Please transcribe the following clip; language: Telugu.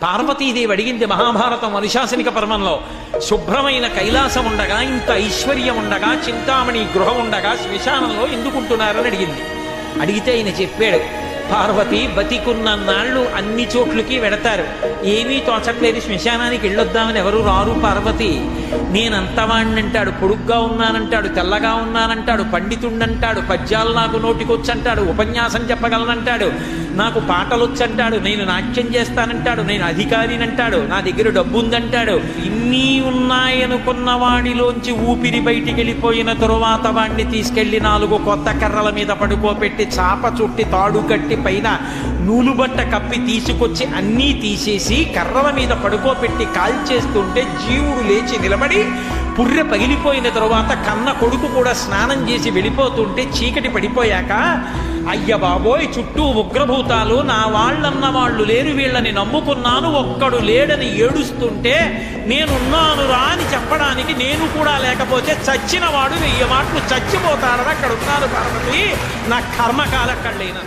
పార్వతీదేవి అడిగింది మహాభారతం అనుశాసనిక పర్వంలో, శుభ్రమైన కైలాసం ఉండగా, ఇంత ఐశ్వర్యం ఉండగా, చింతామణి గృహం ఉండగా శ్మశానంలో ఎందుకుంటున్నారని అడిగింది. అడిగితే ఆయన చెప్పాడు, పార్వతి బతికున్న నాళ్ళు అన్ని చోట్లకి వెడతారు, ఏమీ తోచట్లేదు, శ్మశానానికి వెళ్ళొద్దామని ఎవరు రారు పార్వతి. నేనంతవాణ్ణంటాడు, పొడుగ్గా ఉన్నానంటాడు, తెల్లగా ఉన్నానంటాడు, పండితుండంటాడు, పద్యాలు నాకు నోటికొచ్చంటాడు, ఉపన్యాసం చెప్పగలనంటాడు, నాకు పాటలొచ్చంటాడు, నేను నాట్యం చేస్తానంటాడు, నేను అధికారినంటాడు, నా దగ్గర డబ్బు ఉందంటాడు. ఇన్ని ఉన్నాయనుకున్న వాడిలోంచి ఊపిరి బయటికి వెళ్ళిపోయిన తరువాత వాడిని తీసుకెళ్లి 4 కొత్త కర్రల మీద పడుకోబెట్టి చాప చుట్టి తాడు కట్టి పైన నూలుబట్ట కప్పి తీసుకొచ్చి అన్నీ తీసేసి కర్రల మీద పడుకోబెట్టి కాల్చేస్తుంటే జీవుడు లేచి నిలబడి పుర్రె పగిలిపోయిన తరువాత కన్న కొడుకు కూడా స్నానం చేసి వెళ్ళిపోతుంటే చీకటి పడిపోయాక, అయ్య బాబోయ్ చుట్టూ ఉగ్రభూతాలు, నా వాళ్ళన్న వాళ్ళు లేరు, వీళ్ళని నమ్ముకున్నాను, ఒక్కడు లేడని ఏడుస్తుంటే నేనున్నాను రా అని చెప్పడానికి నేను కూడా లేకపోతే చచ్చిన వాడు 1000 మాటలు చచ్చిపోతాడని అక్కడ ఉన్నాను పార్వతి, నా కర్మకాలక్కడలేనా.